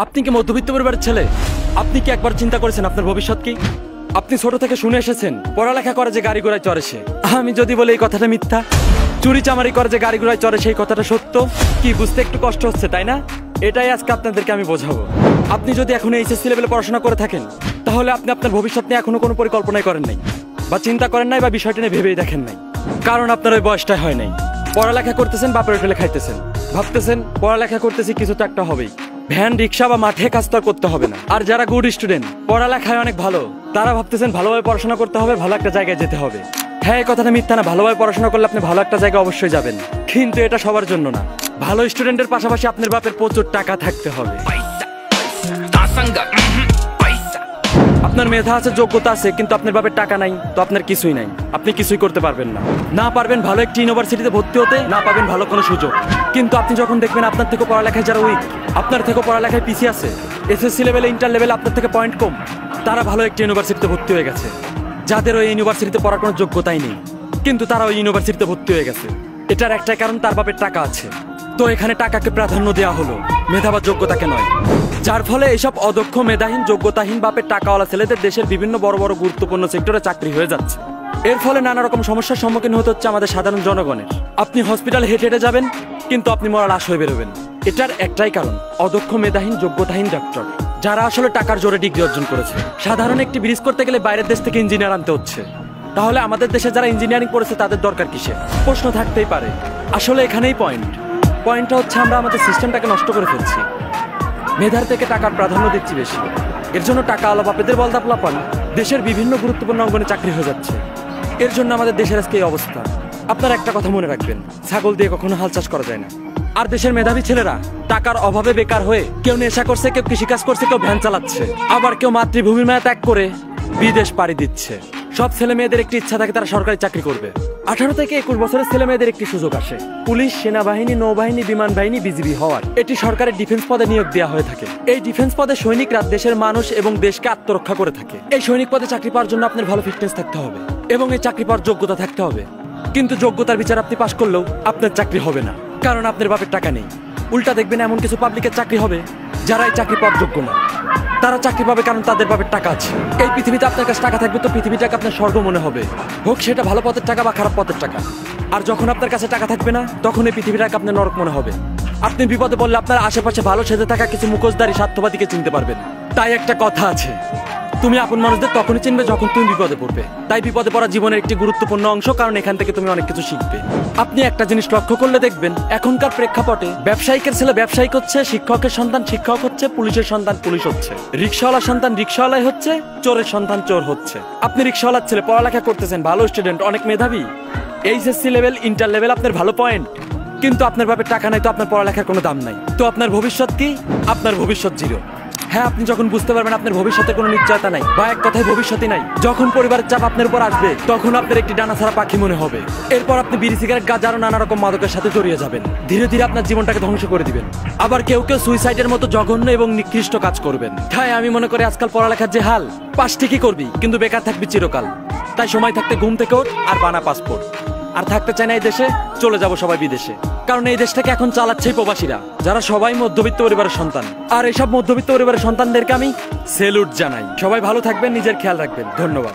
আপনি কি মধ্যবিত্ত পরিবারের ছেলে? আপনি কি একবার চিন্তা করেছেন আপনার ভবিষ্যৎ কি? আপনি ছোট থেকে শুনে এসেছেন পড়ালেখা করে যে গাড়ি ঘোড়ায় চড়ে সে। আমি যদি বলি এই কথাটা মিথ্যা, চুরি চামারি করে যে গাড়ি ঘোড়ায় চড়ে সেই কথাটা সত্য, কি বুঝতে একটু কষ্ট হচ্ছে তাই না? এটাই আজকে আপনাদেরকে আমি বোঝাবো। আপনি যদি এখন এইচএসসি লেভেলে পড়াশোনা করে থাকেন, তাহলে আপনি আপনার ভবিষ্যৎ নিয়ে এখনো কোনো পরিকল্পনাই করেন নাই, বা চিন্তা করেন নাই, বা বিষয়টা নিয়ে ভেবেই দেখেন নাই। কারণ আপনার ওই বয়সটাই হয় নাই। পড়ালেখা করতেছেন, বাপের হোটেলে খাইতেছেন, ভাবতেছেন পড়ালেখা করতেছি কিছু তো একটা হবেই, ভ্যান রিক্সা বা মাঠে কাজ তো আর করতে হবে না। আর যারা গুড স্টুডেন্ট, পড়ালেখায় অনেক ভালো, তারা ভাবতেছেন ভালোভাবে পড়াশোনা করতে হবে, ভালো একটা জায়গায় যেতে হবে। হ্যাঁ, এই কথাটা মিথ্যা না, ভালোভাবে পড়াশোনা করলে আপনি ভালো একটা জায়গায় অবশ্যই যাবেন, কিন্তু এটা সবার জন্য না। ভালো স্টুডেন্টের পাশাপাশি আপনার বাপের প্রচুর টাকা থাকতে হবে। আপনার মেধা আছে, যোগ্যতা আছে, কিন্তু আপনার বাপের টাকা নাই, তো আপনার কিছুই নাই, আপনি কিছুই করতে পারবেন না। না পারবেন ভালো একটি ইউনিভার্সিটিতে ভর্তি হতে, না পাবেন ভালো কোনো সুযোগ। কিন্তু আপনি যখন দেখবেন আপনার থেকে পড়ালেখায় যারা উইক, আপনার থেকে পড়ালেখায় পিছিয়ে আছে, এসএসসি লেভেলে ইন্টার লেভেলে আপনার থেকে পয়েন্ট কম, তারা ভালো একটি ইউনিভার্সিটিতে ভর্তি হয়ে গেছে। যাদের ওই ইউনিভার্সিটিতে পড়ার কোনো যোগ্যতাই নেই, কিন্তু তারা ওই ইউনিভার্সিটিতে ভর্তি হয়ে গেছে, এটার একটাই কারণ তার বাপের টাকা আছে। তো এখানে টাকাকে প্রাধান্য দেওয়া হলো, মেধা বা যোগ্যতাকে নয়। যার ফলে এইসব অদক্ষ, মেধাহীন, যোগ্যতাহীন বাপের টাকাওয়ালা ছেলেদের দেশের বিভিন্ন বড় বড় গুরুত্বপূর্ণ সেক্টরে চাকরি হয়ে যাচ্ছে। এর ফলে নানা রকম সমস্যার সম্মুখীন হতে হচ্ছে আমাদের সাধারণ জনগণের। আপনি হসপিটালে হেঁটে হেঁটে যাবেন, কিন্তু আপনি মরা লাশ হয়ে বেরোবেন। এটার একটাই কারণ, অদক্ষ, মেধাহীন, যোগ্যতাহীন ডক্টর, যারা আসলে টাকার জোরে ডিগ্রি অর্জন করেছে। সাধারণ একটি ব্রিজ করতে গেলে বাইরের দেশ থেকে ইঞ্জিনিয়ার আনতে হচ্ছে, তাহলে আমাদের দেশে যারা ইঞ্জিনিয়ারিং করেছে তাদের দরকার কিসে? প্রশ্ন থাকতেই পারে। আসলে এখানেই পয়েন্টটা হচ্ছে আমরা আমাদের সিস্টেমটাকে নষ্ট করে ফেলছি। মেধার থেকে টাকার প্রাধান্য দিচ্ছি বেশি। এর জন্য টাকা আলো বাপেদের বলদাপলা পান দেশের বিভিন্ন গুরুত্বপূর্ণ অঙ্গনে চাকরি হয়ে যাচ্ছে। এর জন্য আমাদের দেশের আজকে এই অবস্থা। আপনার একটা কথা মনে রাখবেন, ছাগল দিয়ে কখনো হাল চাষ করা যায় না। আর দেশের মেধাবী ছেলেরা টাকার অভাবে বেকার হয়ে কেউ নেশা করছে, কেউ কৃষিকাজ করছে, কেউ ভ্যান চালাচ্ছে, আবার কেউ মাতৃভূমির মায়া ত্যাগ করে বিদেশ পাড়ি দিচ্ছে। সব ছেলে মেয়েদের একটি ইচ্ছা থাকে তারা সরকারি চাকরি করবে। 18 থেকে 21 বছরের ছেলে মেয়েদের একটি সুযোগ আসে পুলিশ, সেনাবাহিনী, নৌবাহিনী, বিমান বাহিনী, বিজিবি হওয়ার। এটি সরকারের ডিফেন্স পদে নিয়োগ দেওয়া হয়ে থাকে। এই ডিফেন্স পদে সৈনিকরা দেশের মানুষ এবং দেশকে আত্মরক্ষা করে থাকে। এই সৈনিক পদে চাকরি পাওয়ার জন্য আপনার ভালো ফিটনেস থাকতে হবে এবং এই চাকরি পাওয়ার যোগ্যতা থাকতে হবে। কিন্তু যোগ্যতার বিচার আপনি পাশ করলেও আপনার চাকরি হবে না, কারণ আপনার বাপের টাকা নেই। উল্টা দেখবেন এমন কিছু পাবলিকের চাকরি হবে যারা এই চাকরি পাওয়ার যোগ্য না, তারা চাকরি পাবে কারণ তাদের বাপের টাকা আছে। এই পৃথিবীতে আপনার কাছে টাকা থাকবে তো পৃথিবীটাকে আপনার স্বর্গ মনে হবে, হোক সেটা ভালো পথের টাকা বা খারাপ পথের টাকা। আর যখন আপনার কাছে টাকা থাকবে না, তখন এই পৃথিবীটাকে আপনার নরক মনে হবে। আপনি বিপদে পড়লে আপনার আশেপাশে ভালো সেজে থাকা কিছু মুখোশধারী স্বার্থবাদীকে চিনতে পারবেন। তাই একটা কথা আছে, তুমি আপন মানুষদের তখনই চিনবে যখন তুমি বিপদে পড়বে। তাই বিপদে পড়া জীবনের একটি গুরুত্বপূর্ণ অংশ, কারণ এখান থেকে তুমি অনেক কিছু শিখবে। আপনি একটা জিনিস লক্ষ্য করলে দেখবেন, এখনকার প্রেক্ষাপটে ব্যবসায়িকের ছেলে ব্যবসায়িক হচ্ছে, শিক্ষকের সন্তান শিক্ষক হচ্ছে, পুলিশের সন্তান পুলিশ হচ্ছে, রিক্সাওয়ালার সন্তান রিক্সাওয়ালাই হচ্ছে, চোরের সন্তান চোর হচ্ছে। আপনি রিক্সাওয়ালার ছেলে, পড়ালেখা করতেছেন, ভালো স্টুডেন্ট, অনেক মেধাবী, এইচএসসি লেভেল, ইন্টার লেভেল আপনার ভালো পয়েন্ট, কিন্তু আপনার বাপের টাকা নাই, তো আপনার পড়ালেখার কোনো দাম নাই। তো আপনার ভবিষ্যৎ কি? আপনার ভবিষ্যৎ জিরো। হ্যাঁ, আপনি যখন বুঝতে পারবেন আপনার ভবিষ্যতে কোনো নিশ্চয়তা নাই, বা এক কথায় ভবিষ্যৎই নাই, যখন পরিবারের চাপ আপনার উপর আসবে, তখন আপনার একটি ডানা ছাড়া পাখি মনে হবে। এরপর আপনি বিড়ি, সিগারেট, গাঁজা আরো নানা রকম মাদকের সাথে জড়িয়ে যাবেন। ধীরে ধীরে আপনার জীবনটাকে ধ্বংস করে দিবেন। আবার কেউ কেউ সুইসাইডের মতো জঘন্য এবং নিকৃষ্ট কাজ করবেন। তাই আমি মনে করি আজকাল পড়ালেখার যে হাল, পাস ঠিকই করবি কিন্তু বেকার থাকবি চিরকাল। তাই সময় থাকতে ঘুম থেকে ওঠ আর বানা পাসপোর্ট। আর থাকতে চায় না এই দেশে, চলে যাব সবাই বিদেশে, কারণ এই দেশটাকে এখন চালাচ্ছেই প্রবাসীরা, যারা সবাই মধ্যবিত্ত পরিবারের সন্তান। আর এইসব মধ্যবিত্ত পরিবারের সন্তানদেরকে আমি সেলুট জানাই। সবাই ভালো থাকবেন, নিজের খেয়াল রাখবেন। ধন্যবাদ।